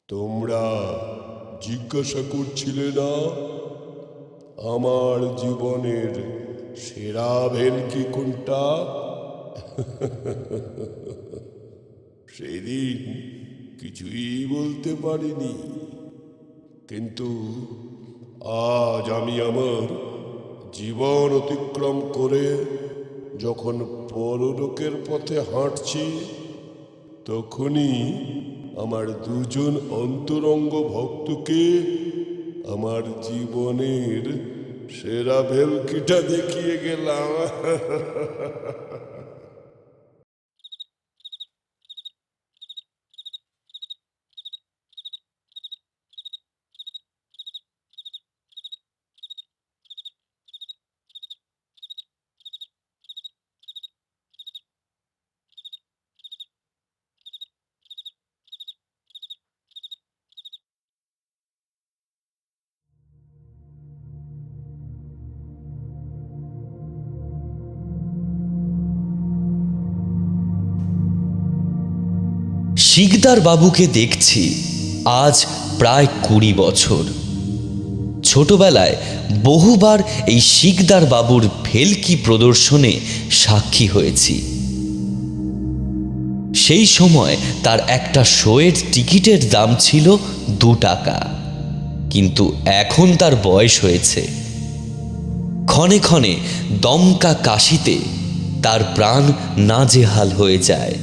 তোমরা জিজ্ঞাসা করছিলে না আমার জীবনের সেরা ভেলকি কোনটা? সেদিন কিছুই বলতে পারিনি, কিন্তু আজ আমি আমার জীবন অতিক্রম করে যখন পরলোকের পথে হাঁটছি, তখনই আমার দুজন অন্তরঙ্গ ভক্তকে আমার জীবনের সেরা ভেলকিটা দেখিয়ে গেলাম। শিকদার বাবুকে দেখছি আজ প্রায় 20 বছর। ছোটবেলায় বহুবার এই শিকদার বাবুর ভেলকি প্রদর্শনে সাক্ষী হয়েছি। সেই সময় তার একটা শোয়ের টিকিটের দাম ছিল 2 টাকা, কিন্তু এখন তার বয়স হয়েছে। ক্ষণে ক্ষণে দমকা কাশিতে তার প্রাণ নাজেহাল হয়ে যায়।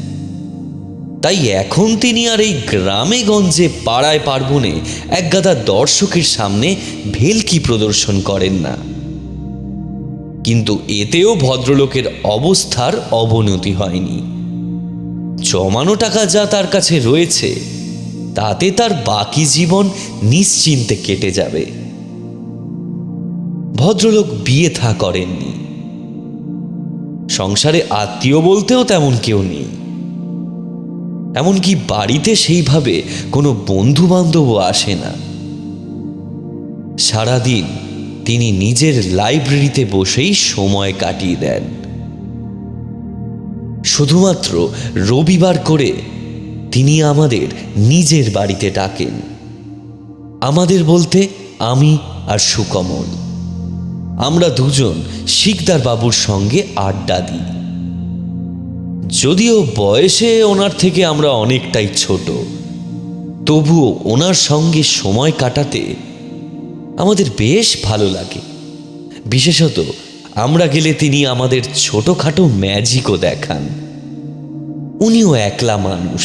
তাই এখন তিনি আর এই গ্রামে গঞ্জে পাড়ায় পার্বণে একগাদা দর্শকের সামনে ভেলকি প্রদর্শন করেন না। কিন্তু এতেও ভদ্রলোকের অবস্থার অবনতি হয়নি। জমানো টাকা যা তার কাছে রয়েছে, তাতে তার বাকি জীবন নিশ্চিন্তে কেটে যাবে। ভদ্রলোক বিয়ে থা করেননি, সংসারে আত্মীয় বলতেও তেমন কেউ নেই। এমনকি বাড়িতে সেইভাবে কোনো বন্ধু বান্ধবও আসে না। সারাদিন তিনি নিজের লাইব্রেরিতে বসেই সময় কাটিয়ে দেন। শুধুমাত্র রবিবার করে তিনি আমাদের নিজের বাড়িতে ডাকেন। আমাদের বলতে আমি আর সুকমল। আমরা দুজন শিকদার বাবুর সঙ্গে আড্ডা দিই। যদিও বয়সে ওনার থেকে আমরা অনেকটাই ছোট, তবুও ওনার সঙ্গে সময় কাটাতে আমাদের বেশ ভালো লাগে। বিশেষত আমরা গেলে তিনি আমাদের ছোটখাটো ম্যাজিকও দেখান। উনিও একলা মানুষ,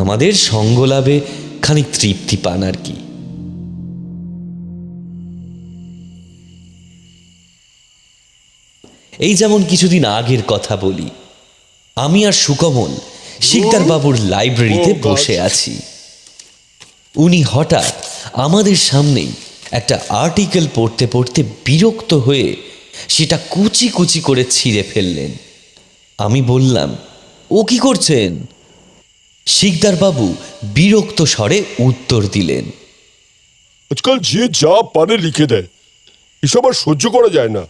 আমাদের সঙ্গ লাভে খানিক তৃপ্তি পান আর কি। এই যেমন কিছুদিন আগের কথা বলি, আমি আর সুকমল শিকদার বাবুর লাইব্রেরিতে বসে আছি। উনি হঠাৎ আমাদের সামনেই একটা আর্টিকেল পড়তে পড়তে বিরক্ত হয়ে সেটা কুচি কুচি করে ছিঁড়ে ফেললেন। আমি বললাম, ও কি করছেন? শিকদার বাবু বিরক্ত স্বরে উত্তর দিলেন, আজকাল যে যা পারে লিখে দেয়, এসব আর সহ্য করা যায় না।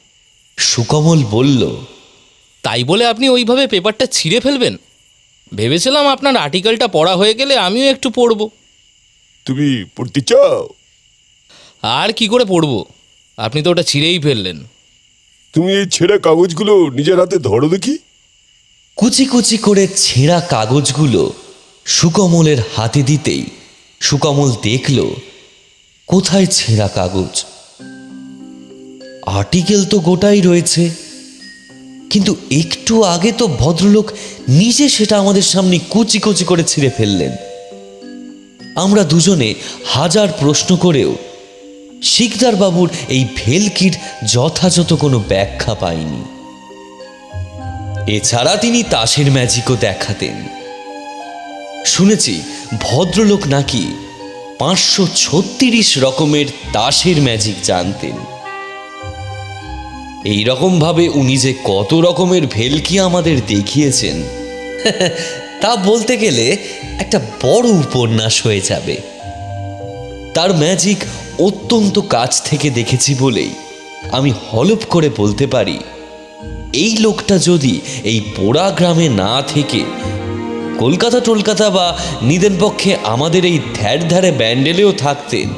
সুকমল বলল, তাই বলে আপনি ওইভাবে পেপারটা ছিঁড়ে ফেলবেন? ভেবেছিলাম আপনার আর্টিকেলটা পড়া হয়ে গেলে আমিও একটু পড়ব। তুমি পড়তে চাও? আর কি করে পড়ব, আপনি তো ওটা ছিঁড়েই ফেললেন। তুমি এই ছেঁড়া কাগজগুলো নিজের হাতে ধরো দেখি। কুচি কুচি করে ছেঁড়া কাগজগুলো সুকমলের হাতে দিতেই সুকমল দেখল কোথায় ছেঁড়া কাগজ। আর্টিকেল তো গোটাই রয়েছে, কিন্তু একটু আগে তো ভদ্রলোক নিজে সেটা আমাদের সামনে কুচি কুচি করে ছিঁড়ে ফেললেন। আমরা দুজনে হাজার প্রশ্ন করেও শিকদার বাবুর এই ভেলকির যথাযথ কোনো ব্যাখ্যা পাইনি। এছাড়া তিনি তাসের ম্যাজিকও দেখাতেন। শুনেছি ভদ্রলোক নাকি 536 রকমের তাসের ম্যাজিক জানতেন। এই রকম ভাবে উনি যে কত রকমের ভেলকি আমাদের দেখিয়েছেন, তা বলতে গেলে একটা বড় উপন্যাস হয়ে যাবে। তার ম্যাজিক অত্যন্ত কাছ থেকে দেখেছি বলেই আমি হলফ করে বলতে পারি, এই লোকটা যদি এই পোড়া গ্রামে না থেকে কলকাতা টলকাতা বা নিদেন পক্ষে আমাদের এই ধ্যারে ব্যান্ডেলেও থাকতেন,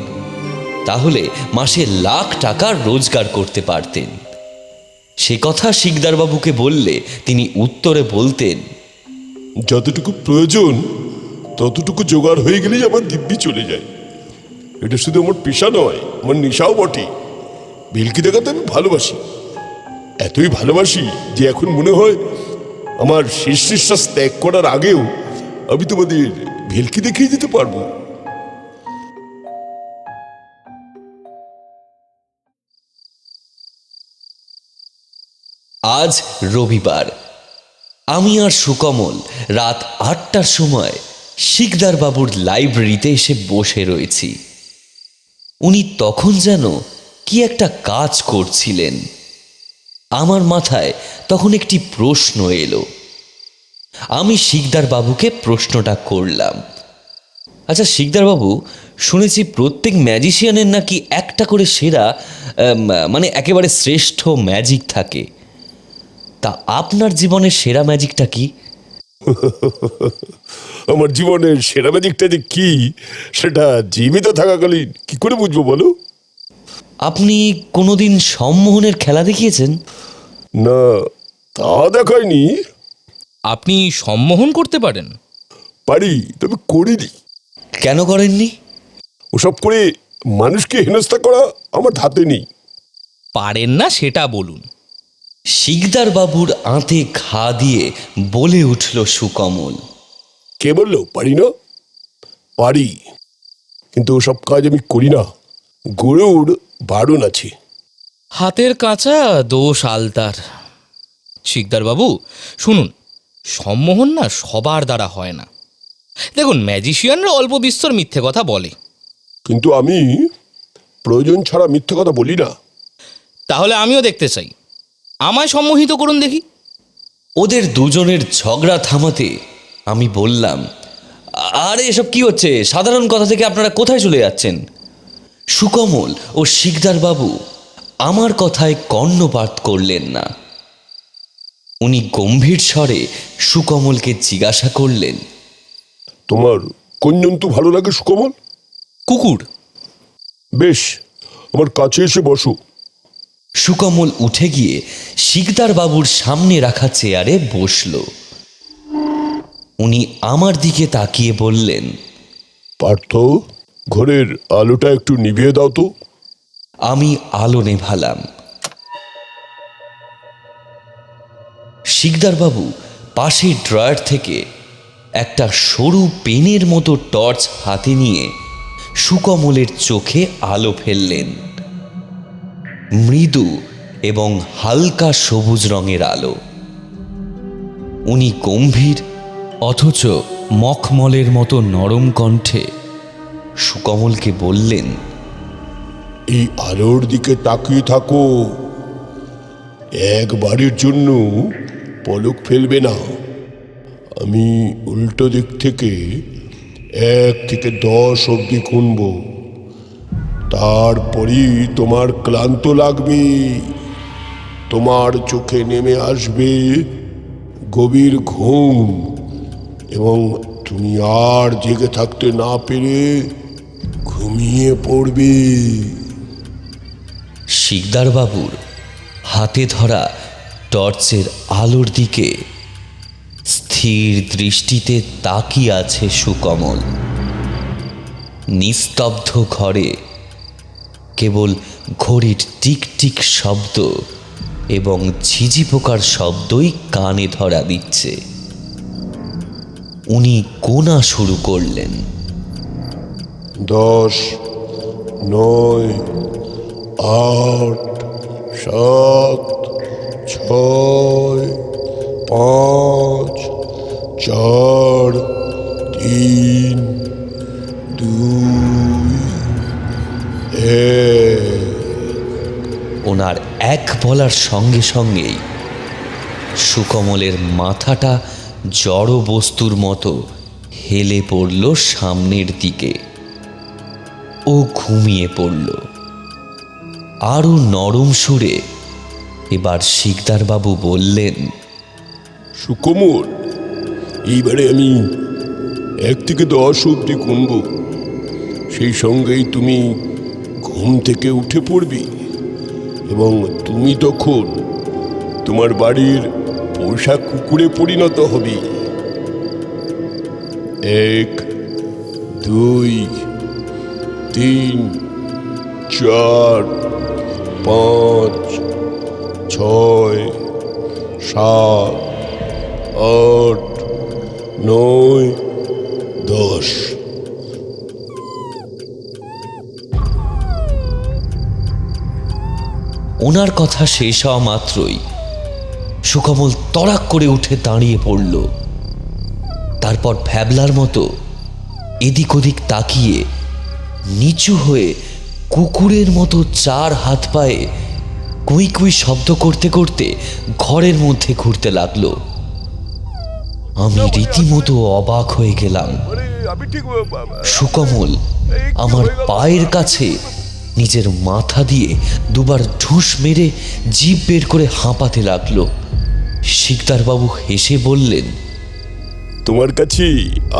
তাহলে মাসে লাখ টাকা রোজগার করতে পারতেন। সে কথা শিকদারবাবুকে বললে তিনি উত্তরে বলতেন, যতটুকু প্রয়োজন ততটুকু জোগাড় হয়ে গেলেই আমার দিব্যি চলে যায়। এটা শুধু আমার পেশা নয়, আমার নেশাও বটে। ভেলকি দেখাতে আমি ভালোবাসি, এতই ভালোবাসি যে এখন মনে হয় আমার শেষ নিঃশ্বাস ত্যাগ করার আগেও আমি তোমাদের ভেলকি দেখিয়ে যেতে পারবো। আজ রবিবার। আমি আর সুকমল রাত ৮টার সময় শিকদারবাবুর লাইব্রেরিতে এসে বসে রয়েছি। উনি তখন যেন কি একটা কাজ করছিলেন। আমার মাথায় তখন একটি প্রশ্ন এলো। আমি শিকদারবাবুকে প্রশ্নটা করলাম, আচ্ছা শিকদারবাবু, শুনেছি প্রত্যেক ম্যাজিশিয়ানের নাকি একটা করে সেরা মানে একেবারে শ্রেষ্ঠ ম্যাজিক থাকে, তা আপনার জীবনের সেরা ম্যাজিকটা কি? আমার জীবনের সেরা ম্যাজিকটা যে কি সেটা জীবিত থাকাকালীন কি করে বুঝবো বলো? আপনি কোনোদিন সম্মোহনের খেলা দেখিয়েছেন? না, তা দেখায়নি। আপনি সম্মোহন করতে পারেন? পারি, তবে করিনি। কেন করেননি? ওসব করে মানুষকে হেনস্থা করা আমার ধাতে নেই। পারেন না সেটা বলুন। শিকদারবাবুর আঁতে ঘা দিয়ে বলে উঠল সুকমল। কে বললো পারি না? পারি, কিন্তু ওসব কাজ আমি করি না। গরুর বারণ আছে। হাতের কাঁচা দোষ আলতার। শিকদারবাবু শুনুন, সম্মোহন না সবার দ্বারা হয় না। দেখুন, ম্যাজিশিয়ানরা অল্প বিস্তর মিথ্যে কথা বলে, কিন্তু আমি প্রয়োজন ছাড়া মিথ্যে কথা বলি না। তাহলে আমিও দেখতে চাই, আমায় সম্মোহিত করুন দেখি। ওদের দুজনের ঝগড়া থামাতে আমি বললাম, আরে এসব কি হচ্ছে? সাধারণ কথা থেকে আপনারা কোথায় চলে যাচ্ছেন? সুকমল ও শিকদারবাবু আমার কথায় কর্ণপাত করলেন না। উনি গম্ভীর স্বরে সুকমলকে জিজ্ঞাসা করলেন, তোমার কোন জন্তু ভালো লাগে সুকমল? কুকুর। বেশ, আমার কাছে এসে বসো। সুকমল উঠে গিয়ে শিকদারবাবুর সামনে রাখা চেয়ারে বসল। উনি আমার দিকে তাকিয়ে বললেন, পার্থ, ঘরের আলোটা একটু নিভিয়ে দাও তো। আমি আলো নেভালাম। শিকদারবাবু পাশের ড্রয়ার থেকে একটা সরু পেনের মতো টর্চ হাতে নিয়ে সুকমলের চোখে আলো ফেললেন। মৃদু এবং হালকা সবুজ রঙের আলো। উনি গম্ভীর অথচ মখমলের মতো নরম কণ্ঠে সুকমলকে বললেন, এই আলোর দিকে তাকিয়ে থাকো, একবারের জন্য পলক ফেলবে না। আমি উল্টো দিক থেকে 1 থেকে 10 অবধি গুনব, তারপরই তোমার ক্লান্ত লাগবে। তোমার চোখে নেমে আসবে গভীর ঘুম এবং তুমি আর জেগে থাকতে না পেরে ঘুমিয়ে পড়বে। শিকদারবাবুর হাতে ধরা টর্চের আলোর দিকে স্থির দৃষ্টিতে তাকিয়ে আছে সুকমল। নিস্তব্ধ ঘরে কেবল ঘড়ির টিকটিক শব্দ এবং ঝিঝি পোকার শব্দই কানে ধরা দিচ্ছে। উনি গোনা শুরু করলেন। 10, 9, 8, 7, 6, 5, 4, 3, 2, 1। ওনার এক বলার সঙ্গে সঙ্গেই সুকমলের মাথাটা জড় বস্তুর মতো হেলে পড়ল সামনের দিকে। ও ঘুমিয়ে পড়ল। আরও নরম সুরে এবার শিকদারবাবু বললেন, সুকমল, এইবারে আমি 1 থেকে 10 অব্দি গুনব, সেই সঙ্গেই তুমি ঘুম থেকে উঠে পড়বি এবং তুমি তখন তোমার বাড়ির পোষা কুকুরে পরিণত হবি। 1, 2, 3, 4, 5, 6, 7, 8, 9, 10। ওনার কথা শেষ হওয়া মাত্রই সুকমল তড়াক করে উঠে দাঁড়িয়ে পড়ল। তারপর ভ্যাবলার মতো এদিক ওদিক তাকিয়ে নিচু হয়ে কুকুরের মতো 4 হাত পায়ে কুই কুই শব্দ করতে করতে ঘরের মধ্যে ঘুরতে লাগলো। আমি রীতিমতো অবাক হয়ে গেলাম। সুকমল আমার পায়ের কাছে নিজের মাথা দিয়ে দুবার ঢুস মেরে জিভ বের করে হাঁপাতে লাগলো। শিকদারবাবু হেসে বললেন, তোমার কাছে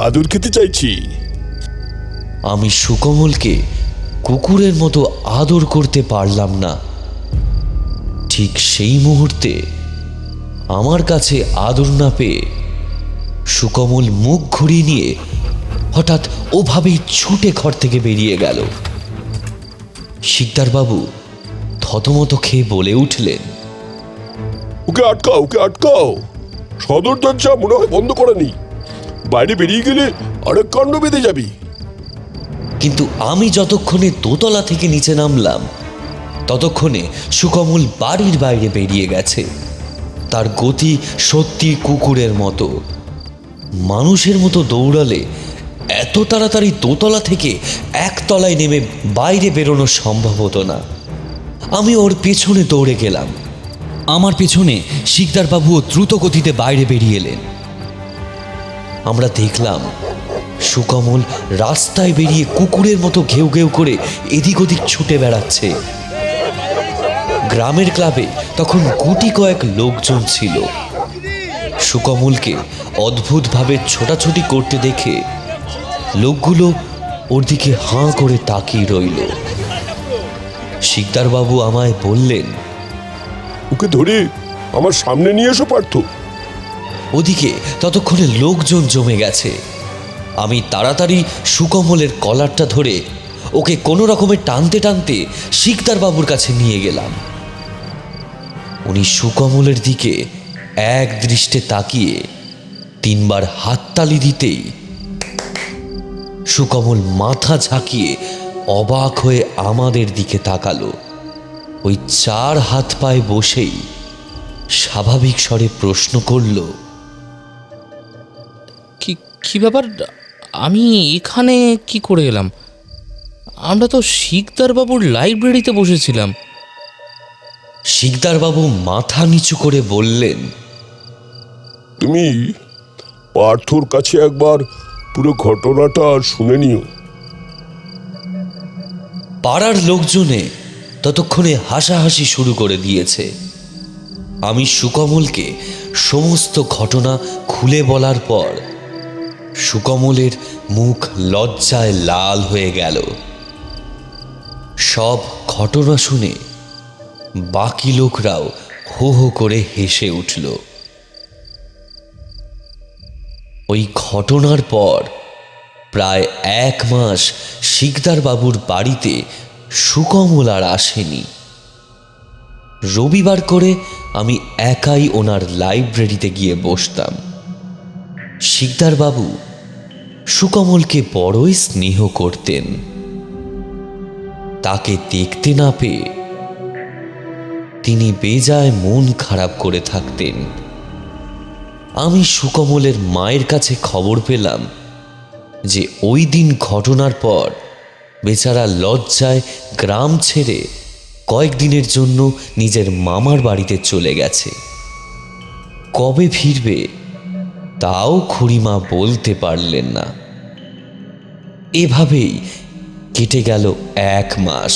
আদর খেতে চাইছি। আমি সুকমলকে কুকুরের মতো আদর করতে পারলাম না। ঠিক সেই মুহূর্তে আমার কাছে আদর না পেয়ে সুকমল মুখ ঘুরিয়ে নিয়ে হঠাৎ ওভাবেই ছুটে ঘর থেকে বেরিয়ে গেল। শিকদারবাবু থতমত খেয়ে বলে উঠলেন, ওকে আটকাও, ওকে আটকাও। সদর দরজা মনে হয় বন্ধ করা নেই, বাইরে বেরিয়ে গেলে আরেক কাণ্ড বেঁধে যাবি। কিন্তু আমি যতক্ষণে দোতলা থেকে নিচে নামলাম ততক্ষণে সুকমল বাড়ির বাইরে বেরিয়ে গেছে। তার গতি সত্যি কুকুরের মতো। মানুষের মতো দৌড়ালে এত তাড়াতাড়ি দোতলা থেকে একতলায় নেমে বাইরে বেরোনো সম্ভব হতো না। আমি ওর পেছনে দৌড়ে গেলাম। আমার পেছনে শিকদারবাবুও দ্রুত গতিতে বাইরে বেরিয়ে এলেন। আমরা দেখলাম সুকমল রাস্তায় বেরিয়ে কুকুরের মতো ঘেউ ঘেউ করে এদিক ওদিক ছুটে বেড়াচ্ছে। গ্রামের ক্লাবে তখন গুটি কয়েক লোকজন ছিল। সুকমলকে অদ্ভুতভাবে ছোটাছুটি করতে দেখে লোকগুলো ওর দিকে হাঁ করে তাকিয়ে রইল। শিকদারবাবু আমায় বললেন, ওকে ধরে আমার সামনে নিয়ে এসো পার্থ। ওদিকে ততক্ষণে লোকজন জমে গেছে। আমি তাড়াতাড়ি সুকমলের কলারটা ধরে ওকে কোনো রকমে টানতে টানতে শিকদারবাবুর কাছে নিয়ে গেলাম। উনি সুকমলের দিকে এক দৃষ্টে তাকিয়ে 3 বার হাততালি দিতেই সুকমল মাথা ঝাঁকিয়ে অবাক হয়ে আমাদের দিকে তাকালো। ওই 4 হাত পায়ে বসেই স্বাভাবিক স্বরে প্রশ্ন করল, কি ব্যাপার, আমি এখানে কি করে এলাম? আমরা তো শিকদারবাবুর লাইব্রেরিতে বসেছিলাম। শিকদারবাবু মাথা নিচু করে বললেন, তুমি পার্থর কাছে একবার পুরো ঘটনাটা শুনে নিও। পাড়ার লোকজনে ততক্ষণে হাসাহাসি শুরু করে দিয়েছে। আমি সুকমলকে সমস্ত ঘটনা খুলে বলার পর সুকমলের মুখ লজ্জায় লাল হয়ে গেল। সব ঘটনা শুনে বাকি লোকরাও হো হো করে হেসে উঠল। ওই ঘটনার পর প্রায় 1 মাস শিকদারবাবুর বাড়িতে সুকমল আর আসেনি। রবিবার করে আমি একাই ওনার লাইব্রেরিতে গিয়ে বসতাম। শিকদারবাবু সুকমলকে বড়ই স্নেহ করতেন। তাকে দেখতে না পেয়ে তিনি বেজায় মন খারাপ করে থাকতেন। আমি সুকমলের মায়ের কাছে খবর পেলাম যে ওই দিন ঘটনার পর বেচারা লজ্জায় গ্রাম ছেড়ে কয়েকদিনের জন্য নিজের মামার বাড়িতে চলে গেছে। কবে ফিরবে তাও খুড়িমা বলতে পারলেন না। এভাবেই কেটে গেল 1 মাস।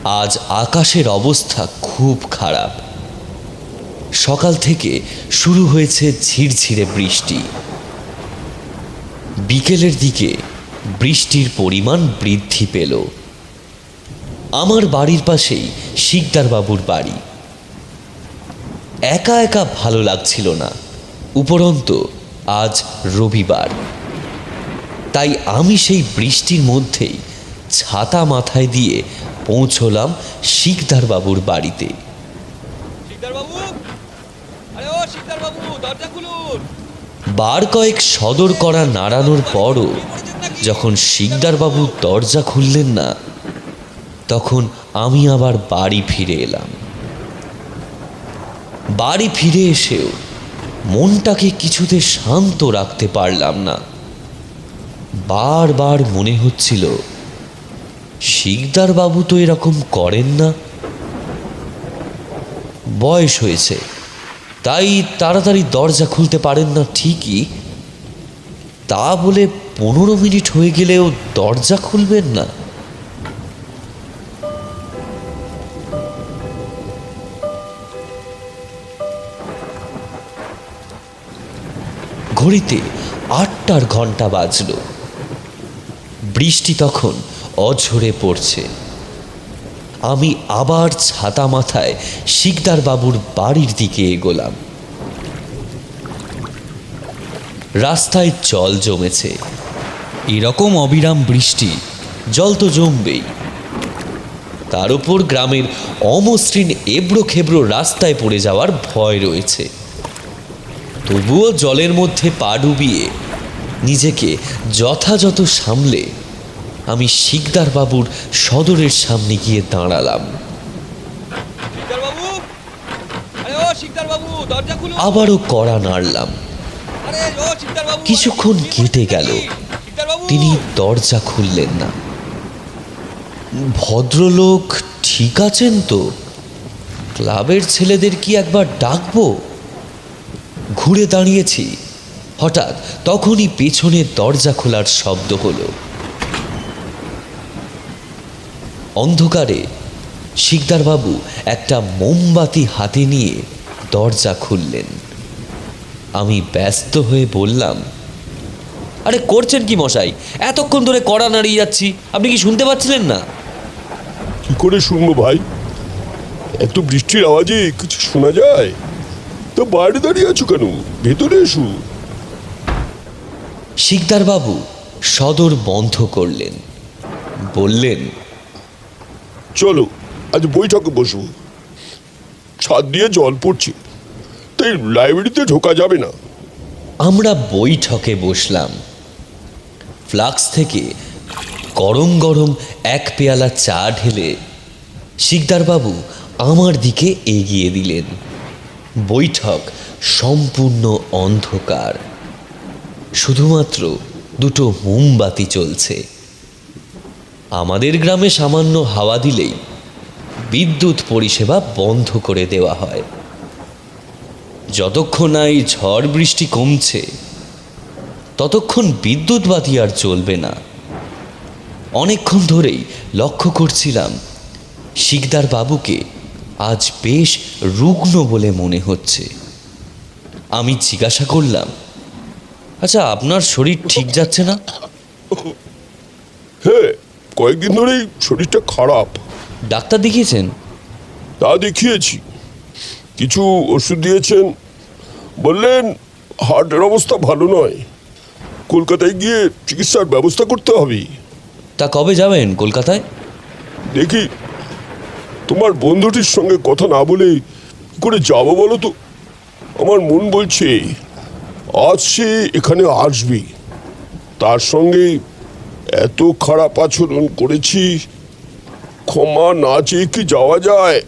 আজ আকাশের অবস্থা খুব খারাপ। সকাল থেকে শুরু হয়েছে ঝিরঝিরে বৃষ্টি। বিকেলের দিকে বৃষ্টির পরিমাণ বৃদ্ধি পেল। আমার বাড়ির পাশেই শিকদার বাবুর বাড়ি। একা একা ভালো লাগছিল না, উপরন্তু আজ রবিবার। তাই আমি সেই বৃষ্টির মধ্যেই ছাতা মাথায় দিয়ে পৌঁছলাম শিকদার বাবুর বাড়িতে। বার কয়েক সদর করা নাড়ানোর পরও যখন শিকদার বাবু দরজা খুললেন না, তখন আমি আবার বাড়ি ফিরে এলাম। বাড়ি ফিরে এসেও মনটাকে কিছুতে শান্ত রাখতে পারলাম না। বারবার মনে হচ্ছিল, শিকদার বাবু তো এরকম করেন না। বয়স হয়েছে, তাই তাড়াতাড়ি দরজা খুলতে পারেন না ঠিকই, তা বলে 15 মিনিট হয়ে গেলেও দরজা খুলবেন না। ঘড়িতে 8টার ঘন্টা বাজল। বৃষ্টি তখন অঝরে পড়ছে। আমি আবার ছাতা মাথায় শিকদার বাবুর বাড়ির দিকে এগোলাম। রাস্তায় জল জমেছে। এরকম অবিরাম বৃষ্টি, জল তো জমবেই। তার উপর গ্রামের অমসৃণ এবড়ো খেবড়ো রাস্তায় পড়ে যাওয়ার ভয় রয়েছে। তবুও জলের মধ্যে পা ডুবিয়ে নিজেকে যথাযথ সামলে আমি শিকদার বাবুর সদরের সামনে গিয়ে দাঁড়ালাম। আবারও কড়া নাড়লাম। কিছুক্ষণ কেটে গেল, তিনি দরজা খুললেন না। ভদ্রলোক ঠিক আছেন তো? ক্লাবের ছেলেদের কি একবার ডাকবো? ঘুরে দাঁড়িয়েছি, হঠাৎ তখনই পেছনে দরজা খোলার শব্দ হলো। অন্ধকারে শিকদার বাবু একটা মোমবাতি হাতে নিয়ে দরজা খুললেন। আমি ব্যস্ত হয়ে বললাম, আরে করছেন কি মশাই? এতক্ষণ ধরে কড়া নাড়িয়ে যাচ্ছি, আপনি কি শুনতে পাচ্ছিলেন না? কি করে শুনবো ভাই? এত বৃষ্টির আওয়াজে কিছু শোনা যায়? তো বাইরে দাঁড়িয়ে আছো কেন? ভেতরে এসো। শিকদার বাবু সদর বন্ধ করলেন, বললেন, চলো আজ বৈঠকে বসবো। ছাদ দিয়ে জল পড়ছে, তাই লাইব্রেরিতে ঢোকা যাবে না। আমরা বৈঠকে বসলাম। ফ্লাক্স থেকে গরম গরম এক পেয়ালা চা ঢেলে শিকদার বাবু আমার দিকে এগিয়ে দিলেন। বৈঠক সম্পূর্ণ অন্ধকার, শুধুমাত্র দুটো মোমবাতি জ্বলছে। আমাদের গ্রামে সামান্য হাওয়া দিলেই বিদ্যুৎ পরিষেবা বন্ধ করে দেওয়া হয়। যতক্ষণ না এই ঝড় বৃষ্টি কমছে, ততক্ষণ বিদ্যুৎ বাতি আর চলবে না। অনেকক্ষণ ধরেই লক্ষ্য করছিলাম শিকদার বাবুকে আজ বেশ রুগ্ন বলে মনে হচ্ছে। আমি জিজ্ঞাসা করলাম, আচ্ছা আপনার শরীর ঠিক যাচ্ছে না? হ্যাঁ, কয়েকদিন ধরেই শরীরটা খারাপ। ডাক্তার দেখিয়েছেন? তা দেখিয়েছি, কিছু ওষুধ দিয়েছেন, বললেন হার্টের অবস্থা ভালো নয়, কলকাতায় গিয়ে চিকিৎসার ব্যবস্থা করতে হবে। তা কবে যাবেন কলকাতায়? দেখি, তোমার বন্ধুটির সঙ্গে কথা না বলে কি করে যাবো বলো তো? আমার মন বলছে আজ সে এখানে আসবে। তার সঙ্গে এত খারাপ আচরণ করেছি, ক্ষমা না চেয়ে কি যাওয়া যায়?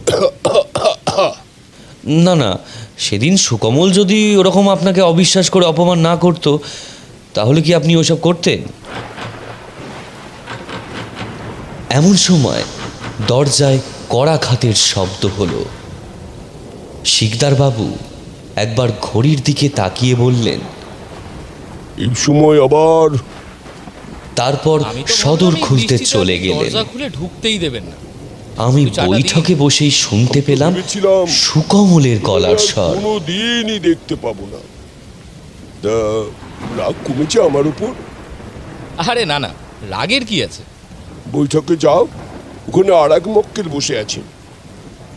না না, সেদিন সুকমল যদি ওরকম আপনাকে অবিশ্বাস করে অপমান না করতো, তাহলে কি আপনি ওসব করতেন? এমন সময় দরজায় কড়াঘাতের শব্দ হলো। শিকদার বাবু একবার ঘড়ির দিকে তাকিয়ে বললেন, এই সময় আবার? তারপর সদর খুলতে চলে গেলেন। দরজা খুলে ঢুকতেই দেবেন না। আমি তুই চাটা বৈঠকে বসেই শুনতে পেলাম ভেবেছিলাম সুকমলের গলার স্বর। কোনো দিনই দেখতে পাবো না। তা রাগ কমেছে আমার উপর? আরে না না, রাগের কি আছে? বৈঠকে যাও, ওখানে আর এক মক্কেল বসে আছেন,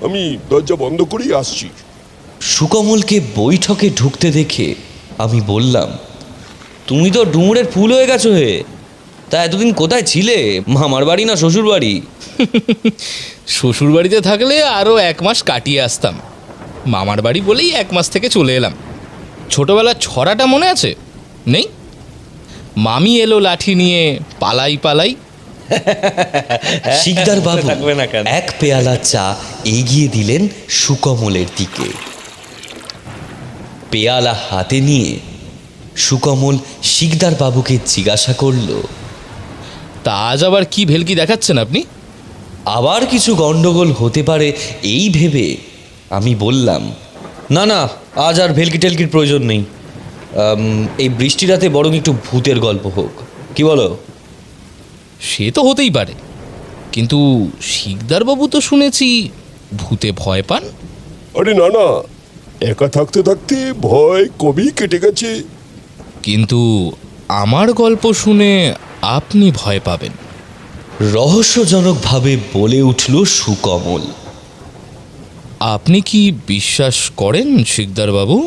আমি দরজা বন্ধ করেই আসছি। সুকমলকে বৈঠকে ঢুকতে দেখে আমি বললাম, তুমি তো ডুমুরের ফুল হয়ে গেছো হে, তা এতদিন কোথায় ছিলে? মামার বাড়ি না শ্বশুর বাড়ি? শ্বশুর বাড়িতে থাকলে আরও 1 মাস কাটিয়ে আসতাম, মামার বাড়ি বলেই 1 মাস থেকে চলে এলাম। ছোটবেলার ছড়াটা মনে আছে? নেই? মামি এলো লাঠি নিয়ে, পালাই পালাই। শিকদার বাবু থাকবে না কেন? এক পেয়ালা চা এগিয়ে দিলেন সুকমলের দিকে। পেয়ালা হাতে নিয়ে সুকমল শিকদার বাবুকে জিজ্ঞাসা করল, তা আজ আবার কি ভেলকি দেখাচ্ছেন আপনি? আবার কিছু গন্ডগোল হতে পারে এই ভেবে আমি বললাম, না না, আজ আর ভেলকি টেলকির প্রয়োজন নেই। এই বৃষ্টি রাতে বরং একটু ভূতের গল্প হোক, কি বলো? সে তো হতেই পারে, কিন্তু শিকদারবাবু তো শুনেছি ভূতে ভয় পান। আরে না না, একা থাকতে থাকতে ভয় কবেই কেটে গেছে। কিন্তু আমার গল্প শুনে আপনি ভয় পাবেন। রহস্যজনকভাবে বলে উঠল সুকমল। আপনি কি বিশ্বাস করেন শিকদারবাবু?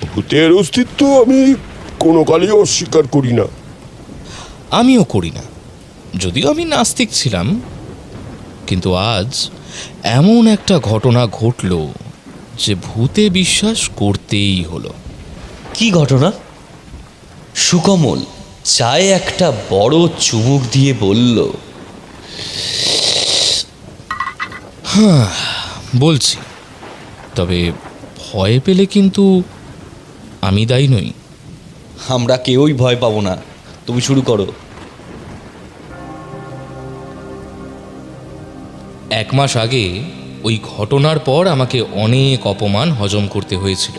ভূতের অস্তিত্ব আমি কোনো কালেই অস্বীকার করি না। আমিও করি না, যদিও আমি নাস্তিক ছিলাম। কিন্তু আজ এমন একটা ঘটনা ঘটল যে ভূতে বিশ্বাস করতেই হলো। কি ঘটনা? সুকমল চায়ে একটা বড় চুমুক দিয়ে বলল, বলছি, তবে ভয় পেলে কিন্তু আমি দায়ী নই। আমরা কেউই ভয় পাবো না, তুমি শুরু করো। 1 মাস আগে ওই ঘটনার পর আমাকে অনেক অপমান হজম করতে হয়েছিল।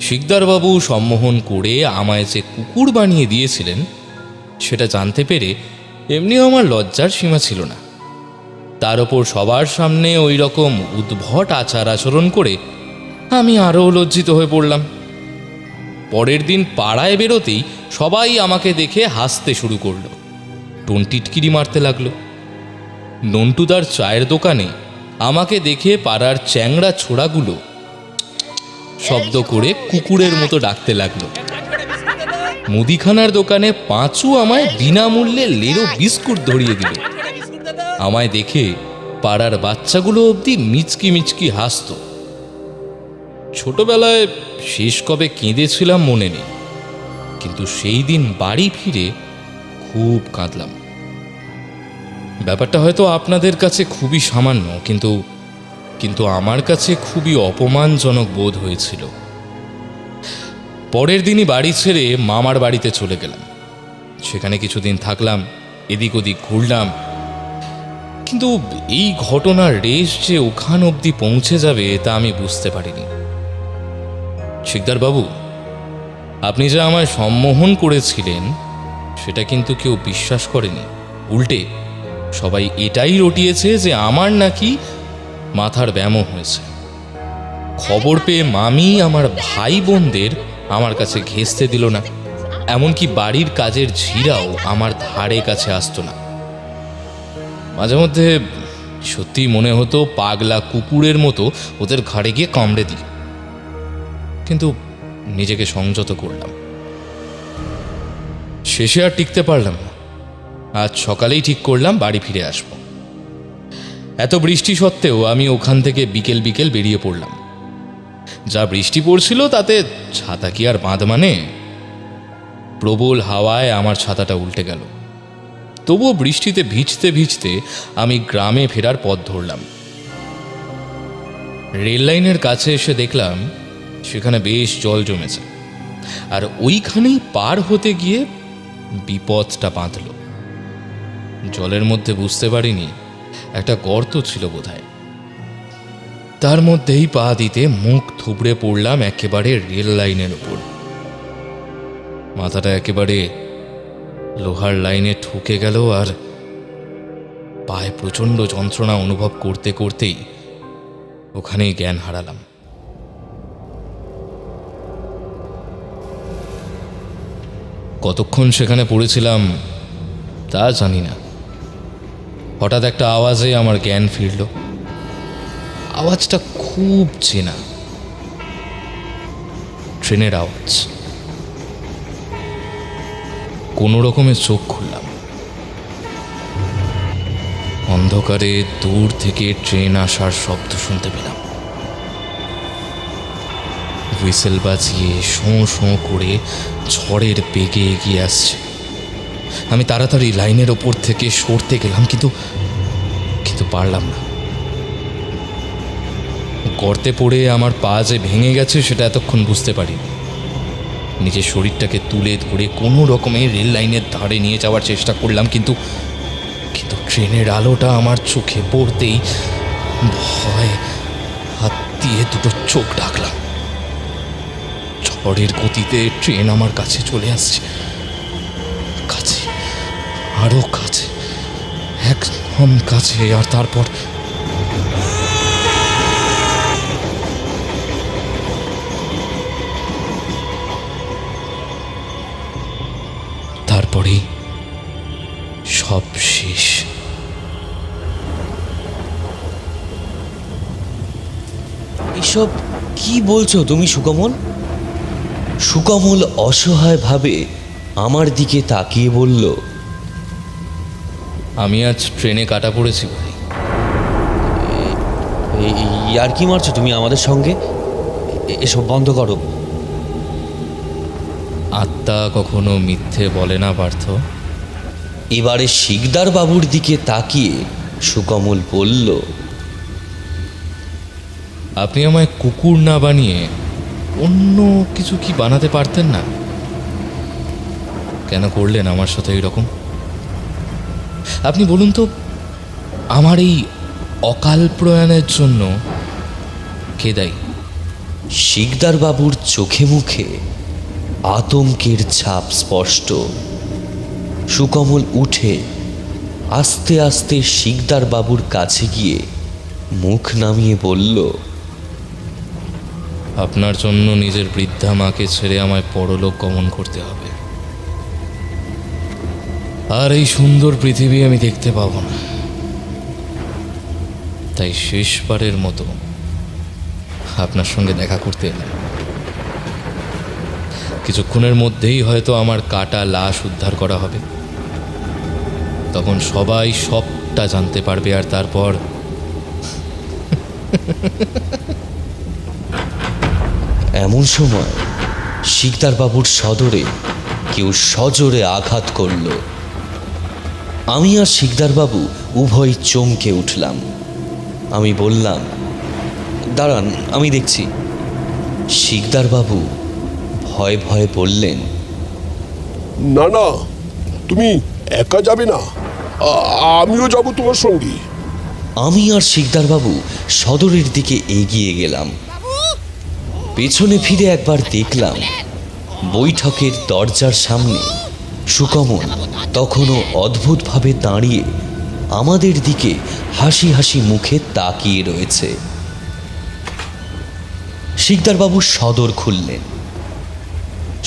শিকদারবাবু সম্মোহন করে আমায় যে কুকুর বানিয়ে দিয়েছিলেন সেটা জানতে পেরে এমনিও আমার লজ্জার সীমা ছিল না। তার ওপর সবার সামনে ওই রকম উদ্ভট আচার আচরণ করে আমি আরও লজ্জিত হয়ে পড়লাম। পরের দিন পাড়ায় বেরোতেই সবাই আমাকে দেখে হাসতে শুরু করলো, টোনটিটকিরি মারতে লাগলো। নন্টু তার চায়ের দোকানে আমাকে দেখে পাড়ার চ্যাংড়া ছোড়াগুলো শব্দ করে কুকুরের মতো ডাকতে লাগলো। মুদিখানার দোকানে পাঁচু আমায় বিনামূল্যে লেরো বিস্কুট ধরিয়ে দিল। আমায় দেখে পাড়ার বাচ্চাগুলো অবধি মিচকি মিচকি হাসত। ছোটবেলায় শেষ কবে কেঁদেছিলাম মনে নেই, কিন্তু সেই দিন বাড়ি ফিরে খুব কাঁদলাম। ব্যাপারটা হয়তো আপনাদের কাছে খুবই সামান্য, কিন্তু আমার কাছে খুবই অপমানজনক বোধ হয়েছিল। পরের দিনই বাড়ি ছেড়ে মামার বাড়িতে চলে গেলাম। সেখানে কিছুদিন থাকলাম, এদিক ওদিক ঘুরলাম, কিন্তু এই ঘটনার রেশ যে ওখান অবধি পৌঁছে যাবে তা আমি বুঝতে পারিনি। শিকদারবাবু, আপনি যে আমায় সম্মোহন করেছিলেন সেটা কিন্তু কেউ বিশ্বাস করেনি। উল্টে সবাই এটাই রটিয়েছে যে আমার নাকি মাথার ব্যামো হয়েছে। খবর পেয়ে মামি আমার ভাই বোনদের আমার কাছে ঘেঁষতে দিল না, এমনকি বাড়ির কাজের ঝিরাও আমার ধারে কাছে আসতো না। মাঝে মধ্যে সত্যি মনে হতো পাগলা কুকুরের মতো ওদের ঘাড়ে গিয়ে কামড়ে দিই, কিন্তু নিজেকে সংযত করলাম। শেষে আর টিকতে পারলাম না। আজ সকালেই ঠিক করলাম বাড়ি ফিরে আসব। এত বৃষ্টি সত্ত্বেও আমি ওখান থেকে বিকেল বিকেল বেরিয়ে পড়লাম। যা বৃষ্টি পড়ছিল তাতে ছাতা কি আর বাঁধ মানে? প্রবল হাওয়ায় আমার ছাতাটা উল্টে গেল। তবুও বৃষ্টিতে ভিজতে ভিজতে আমি গ্রামে ফেরার পথ ধরলাম। রেল লাইনের কাছে এসে দেখলাম সেখানে বেশ জল জমেছে, আর ওইখানেই পার হতে গিয়ে বিপদটা বাঁধল। জলের মধ্যে বুঝতে পারিনি একটা গর্ত ছিল বোধহয়। তার মধ্যেই পা দিতে মুখ থুবড়ে পড়লাম একেবারে রেল লাইনের উপর। মাথাটা একেবারে লোহার লাইনে ঠুকে গেল, পায়ে প্রচণ্ড যন্ত্রণা অনুভব করতে করতেই ওখানেই জ্ঞান হারালাম। কতক্ষণ সেখানে পড়েছিলাম তা জানি না। হঠাৎ একটা আওয়াজে আমার জ্ঞান ফিরল। আওয়াজটা খুব চেনা, ট্রেনের আওয়াজ। কোনো রকমে চোখ খুললাম। অন্ধকারে দূর থেকে ট্রেন আসার শব্দ শুনতে পেলাম। হুইসেল বাজিয়ে শোঁ শোঁ করে ঝড়ের বেগে এগিয়ে আসছে। আমি তাড়াতাড়ি লাইনের ওপর থেকে সরতে গেলাম, কিন্তু পারলাম না। গর্তে পড়ে আমার পা যে ভেঙে গেছে সেটা এতক্ষণ বুঝতে পারিনি। নিজের শরীরটাকে তুলে ধরে কোনো রকমে রেল লাইনের ধারে নিয়ে যাওয়ার চেষ্টা করলাম, কিন্তু ট্রেনের আলোটা আমার চোখে পড়তেই ভয় হাত দিয়ে দুটো চোখ ঢাকলাম। ঝড়ের গতিতে ট্রেন আমার কাছে চলে আসছে, কাছে, আরো কাছে, একদম কাছে। আর তারপরেই সব শেষ। এসব কি বলছো তুমি সুকমল? সুকমল অসহায়ভাবে আমার দিকে তাকিয়ে বলল, আমি আজ ট্রেনে কাটা পড়েছি ভাই। আর কি মারছো তুমি আমাদের সঙ্গে? এসব বন্ধ করো। আত্মা কখনো মিথ্যে বলে না পার্থ। এবারে শিকদার বাবুর দিকে তাকিয়ে সুকমল বলল, আপনি আমায় কুকুর না বানিয়ে অন্য কিছু কি বানাতে পারতেন না? কেন করলেন আমার সাথে এইরকম? আপনি বলুন তো, আমার এই অকাল প্রয়াণের জন্য কে দায়ী? শিকদার বাবুর চোখে মুখে আতঙ্কের ছাপ স্পষ্ট। সুকমল উঠে আস্তে আস্তে শিকদার বাবুর কাছে গিয়ে মুখ নামিয়ে বলল, আপনার জন্য নিজের বৃদ্ধা মাকে ছেড়ে আমায় পরলোক গমন করতে হবে। আর এই সুন্দর পৃথিবী আমি দেখতে পাবো না। তাই শেষবারের মতো আপনার সঙ্গে দেখা করতে এলাম। কিছুক্ষণের মধ্যেই হয়তো আমার কাটা লাশ উদ্ধার করা হবে। তখন সবাই সবটা জানতে পারবে, আর তারপর এমন সময় শিকদার বাবুর সদরে কেউ সজোরে আঘাত করল। আমি আর শিকদার বাবু উভয় চমকে উঠলাম। আমি বললাম, দাঁড়ান, আমি দেখছি। শিকদার বাবু ভয়ে ভয়ে বললেন, না না, তুমি একা যাবে না, আমিও যাব তোমার সঙ্গে। আমি আর শিকদার বাবু সদরের দিকে এগিয়ে গেলাম। পেছনে ফিরে একবার দেখলাম বৈঠকের দরজার সামনে সুকমল তখনও অদ্ভুতভাবে দাঁড়িয়ে আমাদের দিকে হাসি হাসি মুখে তাকিয়ে রয়েছে। শিকদার বাবু সদর খুললেন।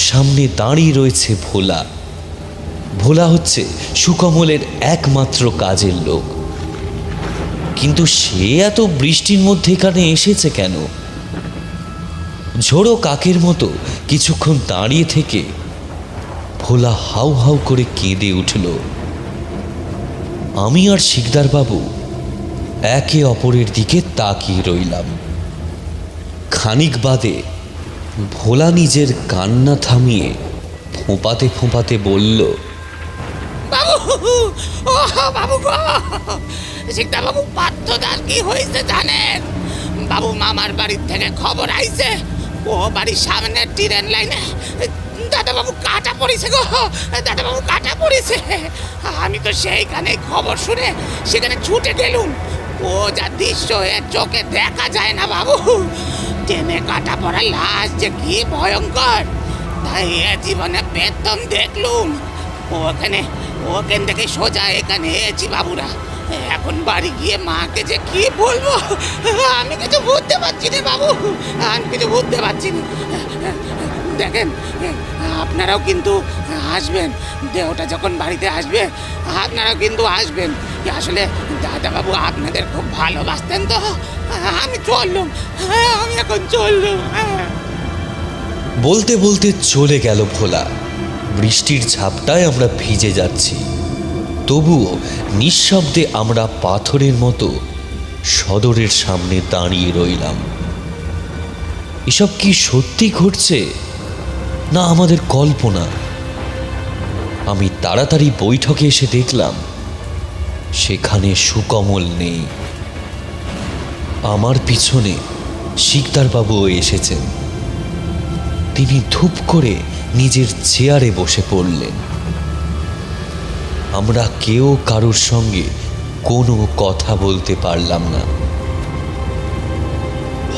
সামনে দাঁড়িয়ে রয়েছে ভোলা। ভোলা হচ্ছে সুকমলের একমাত্র কাজের লোক। কিন্তু সে এত বৃষ্টির মধ্যে এখানে এসেছে কেন? ঝোড়ো কাকের মতো কিছুক্ষণ দাঁড়িয়ে থেকে ভোলা হাউ হাউ করে কেঁদে উঠল। আমি আর শিকদার বাবু একে অপরের দিকে তাকিয়ে রইলাম। খানিক বাদে ভোলা নিজের কান্না থামিয়ে ফোঁপাতে ফোঁপাতে বলল, বাবু, ও বাবু গো, শিকদার বাবু পার্থদার কি হয়েছে জানেন? বাবু মামার বাড়ির থেকে খবর আইছে, ও বাড়ির সামনে ট্রেন লাইনে দাদা বাবু কাটা পড়েছে গো, দাদা বাবু কাটা পড়েছে। আমি তো সেইখানে খবর শুনে সেখানে ছুটে গেলুম। ও যা দৃশ্য এর চোখে দেখা যায় না বাবু। ট্রেনে কাটা পড়া লাশ যে কি ভয়ঙ্কর, তাই এ জীবনে প্রথম দেখলুম। ওখান থেকে সোজা এখানে এসেছি বাবুরা। এখন বাড়ি গিয়ে মাকে যে কি বলবো আমি কিছু বুঝতে পারছি না বাবু, আমি কিছু বুঝতে পারছি না। দেখেন, আপনারাও কিন্তু আসবেন, দেহটা যখন বাড়িতে আসবে আপনারাও কিন্তু আসবেন। আসলে দাদাবাবু আপনাদের খুব ভালোবাসতেন তো। আমি চললুম, আমি এখন চললুম। বলতে বলতে চলে গেল ভোলা। বৃষ্টির ঝাপটায় আমরা ভিজে যাচ্ছি, তবুও নিঃশব্দে আমরা পাথরের মতো সদরের সামনে দাঁড়িয়ে রইলাম। এসব কি সত্যি ঘটছে না আমাদের কল্পনা? আমি তাড়াতাড়ি বৈঠকে এসে দেখলাম সেখানে সুকমল নেই। আমার পিছনে শিকদারবাবুও এসেছেন। তিনি ধূপ করে নিজের চেয়ারে বসে পড়লেন। আমরা কেউ কারোর সঙ্গে কোনো কথা বলতে পারলাম না।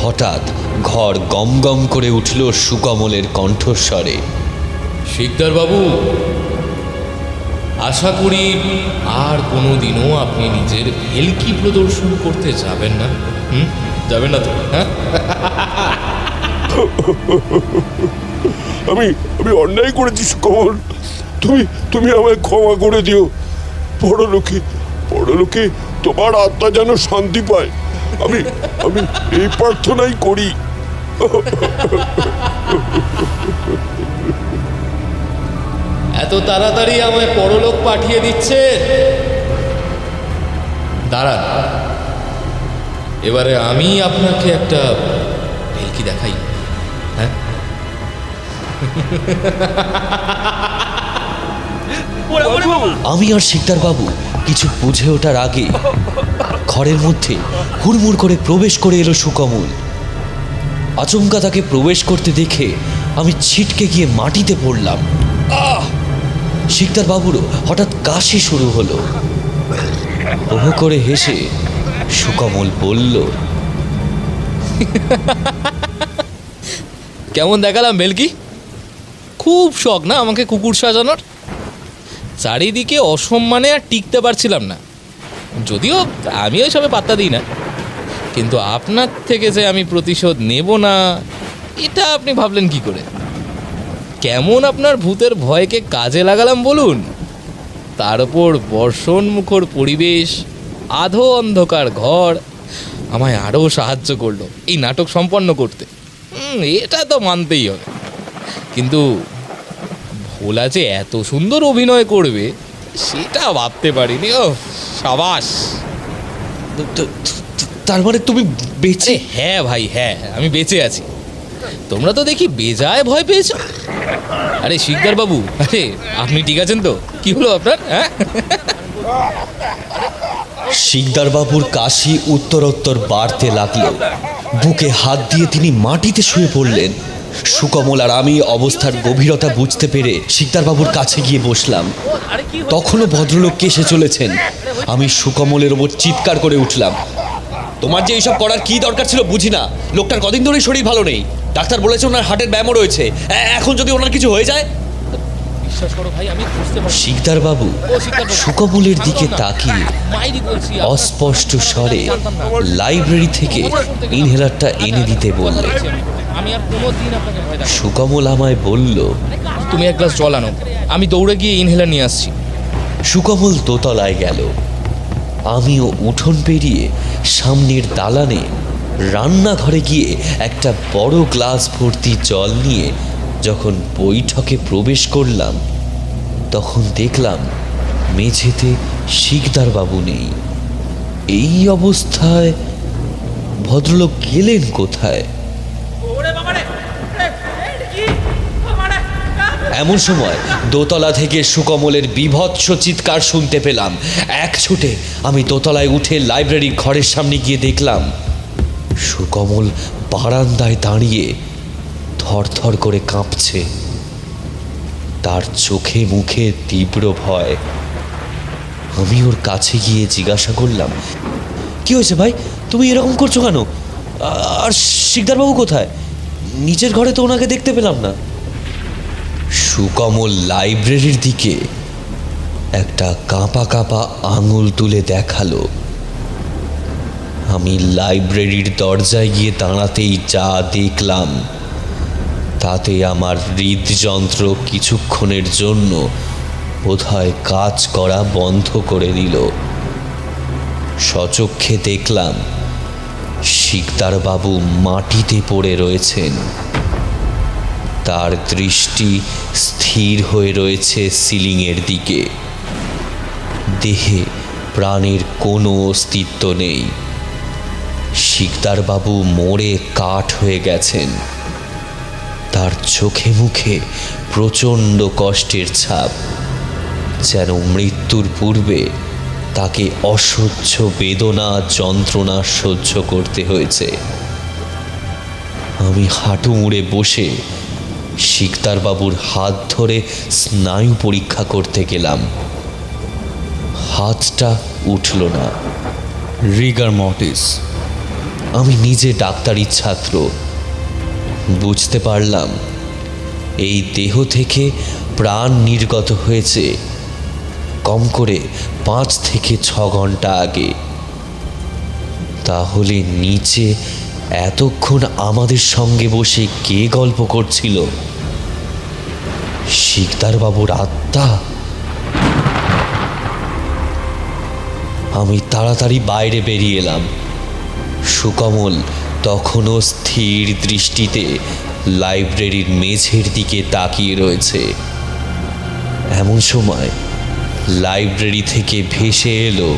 হঠাৎ ঘর গম গম করে উঠল সুকমলের কণ্ঠস্বরে। শিকদার বাবু, আশা করি আর কোনোদিনও আপনি নিজের ভেলকি প্রদর্শন করতে যাবেন না। যাবেন না তো? হ্যাঁ, আমি অন্যায় করেছি সুকমল, তুমি আমায় ক্ষমা করে দিও। পরলোকে তোমার আত্মা যেন শান্তি পায়, আমি এই প্রার্থনাই করি। এত তাড়াতাড়ি আমায় পরলোক পাঠিয়ে দিচ্ছে? দাঁড়ান, এবারে আমি আপনাকে একটা ভেলকি দেখাই। হ্যাঁ, আমি আর শিকদারবাবু কিছু বুঝে ওঠার আগে ঘরের মধ্যে হুড়মুড় করে প্রবেশ করে এলো সুকমল। আচমকা তাকে প্রবেশ করতে দেখে আমি ছিটকে গিয়ে মাটিতে পড়লাম। শিকদারবাবুরও হঠাৎ কাশি শুরু হলো। ওহো করে হেসে সুকমল বলল, কেমন দেখালাম ভেলকি? খুব শখ না আমাকে কুকুর সাজানোর? চারিদিকে অসম্মানে আর টিকতে পারছিলাম না। যদিও আমি ওই সবে পাত্তা দিই না, কিন্তু আপনার থেকে যে আমি প্রতিশোধ নেব না এটা আপনি ভাবলেন কি করে? কেমন আপনার ভূতের ভয়কে কাজে লাগালাম বলুন? তার উপর বর্ষণ মুখর পরিবেশ, আধো অন্ধকার ঘর আমায় আরও সাহায্য করলো এই নাটক সম্পন্ন করতে। এটা তো মানতেই হবে। কিন্তু ভোলা যে এত সুন্দর অভিনয় করবে সেটা ভাবতে পারিনি। ও সাবাস! তার মানে তুমি বেঁচে? হ্যাঁ ভাই, হ্যাঁ, আমি বেঁচে আছি। তোমরা তো দেখি বেজায় ভয় পেয়েছো। আরে শিকদার বাবু, আরে আপনি ঠিক আছেন তো? কি হলো আপনার? হ্যাঁ, শিকদারবাবুর কাশি উত্তরোত্তর বাড়তে লাগলো। বুকে হাত দিয়ে তিনি মাটিতে শুয়ে পড়লেন। সুকমল আর আমি অবস্থার গভীরতা বুঝতে পেরে শিকদারবাবুর কাছে গিয়ে বসলাম। তখনও ভদ্রলোক এসে চলেছেন। আমি সুকমলের ওপর চিৎকার করে উঠলাম, তোমার যে এইসব করার কি দরকার ছিল বুঝি না। লোকটার কদিন ধরেই শরীর ভালো নেই, ডাক্তার বলেছে ওনার হার্টের ব্যায়ামও রয়েছে। এখন যদি ওনার কিছু হয়ে যায়? বিশ্বাস করো ভাই, আমি বুঝতে পারছি। শিকদারবাবু সুকমলের দিকে তাকিয়ে অস্পষ্ট স্বরে লাইব্রেরি থেকে ইনহেলারটা এনে দিতে বললেন। আমি আর কোনোদিন আপনাকে ভয় দেখাবো না। সুকমল আমায় বলল, তুমি এক গ্লাস জল আনো, আমি দৌড়ে গিয়ে ইনহেলার নিয়ে আসছি। সুকমল দোতলায় গেল। আমিও উঠোন পেরিয়ে সামনের দালানে রান্নাঘরে গিয়ে একটা বড় গ্লাস ভর্তি জল নিয়ে যখন বৈঠকে প্রবেশ করলাম তখন দেখলাম মেঝেতে শিকদারবাবু নেই। এই অবস্থায় ভদ্রলোক গেলেন কোথায়? এমন সময় দোতলা থেকে সুকমলের বীভৎস চিৎকার শুনতে পেলাম। এক ছুটে আমি দোতলায় উঠে লাইব্রেরির ঘরের সামনে গিয়ে দেখলাম সুকমল বারান্দায় দাঁড়িয়ে থরথর করে কাঁপছে। তার চোখে মুখে তীব্র ভয়। আমি ওর কাছে গিয়ে জিজ্ঞাসা করলাম, কি হয়েছে ভাই, তুমি এরকম করছো কেন? আর শিকদারবাবু কোথায়? নিচের ঘরে তো ওনাকে দেখতে পেলাম না। সুকমল লাইব্রেরির দিকে একটা কাঁপা কাঁপা আঙুল তুলে দেখালো। আমি লাইব্রেরির দরজায় গিয়ে দাঁড়াতেই যা দেখলাম তাতে আমার হৃদযন্ত্র কিছুক্ষণের জন্য বোধহয় কাজ করা বন্ধ করে দিল। সচক্ষে দেখলাম শিকদার বাবু মাটিতে পড়ে রয়েছেন। তার দৃষ্টি স্থির হয়ে রয়েছে সিলিংয়ের দিকে। দেহে প্রাণের কোনো অস্তিত্ব নেই। শিকদার বাবু মরে কাঠ হয়ে গেছেন। তার চোখে মুখে প্রচণ্ড কষ্টের ছাপ, যেন মৃত্যুর পূর্বে তাকে অসহ্য বেদনা যন্ত্রণা সহ্য করতে হয়েছে। আমি হাঁটু মুড়ে বসে শিকদার বাবুর হাত ধরে স্নায়ু পরীক্ষা করতে গেলাম। হাতটা উঠল না। Regard mortis. আমি নিজে ডাক্তারি ছাত্র, বুঝতে পারলাম এই দেহ থেকে প্রাণ নির্গত হয়েছে কম করে 5 থেকে 6 ঘন্টা আগে। তাহলে নিচে এতক্ষণ আমাদের সঙ্গে বসে কে গল্প করছিল? শিকদার বাবুর আত্মা? আমি তাড়াতাড়ি বাইরে বেরিয়ে এলাম। সুকমল তখনও স্থির দৃষ্টিতে লাইব্রেরির মেঝের দিকে তাকিয়ে রয়েছে। এমন সময় লাইব্রেরি থেকে ভেসে এলো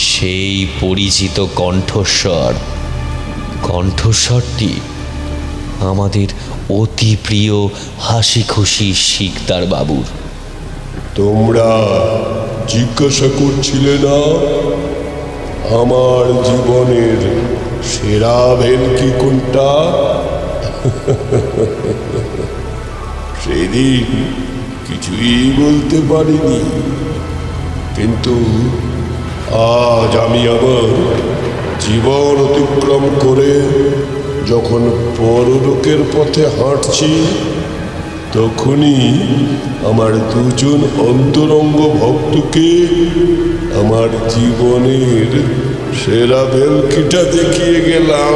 সেই পরিচিত কণ্ঠস্বর। কণ্ঠস্বরটি আমাদের অতি প্রিয় হাসি খুশি শিকদার বাবুর। তোমরা জিজ্ঞাসা করছিলে না আমার জীবনের সেরা ভেলকি কোনটা? সেদিন কিছুই বলতে পারিনি, কিন্তু আজ আমি আমার জীবন অতিক্রম করে যখন পরলোকের পথে হাঁটছি, তখনই আমার দুজন অন্তরঙ্গ ভক্তকে আমার জীবনের সেরা ভেলকিটা দেখিয়ে গেলাম।